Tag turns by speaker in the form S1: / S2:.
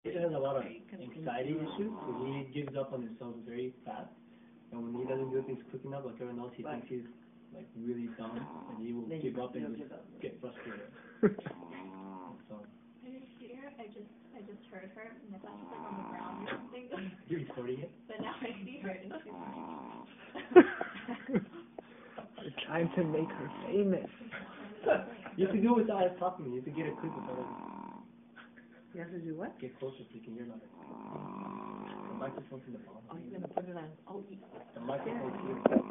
S1: He has a lot of anxiety issues, so he gives up on himself very fast. And when he doesn't do things quick enough, like everyone else, he thinks he's like really dumb, and he will give up and just get frustrated. So.
S2: I didn't see her. I just heard her, and I thought she was like on the ground or something.
S1: You're recording it?
S2: But now I see her, and she's like.
S3: We're trying to make her famous.
S1: You have to do it without us talking. You have to get a clip without us.
S3: You have to do what?
S1: Get closer so you can hear louder. The microphone's in the bottom.
S3: Oh, you're gonna put it on. Oh,
S1: The microphone's here.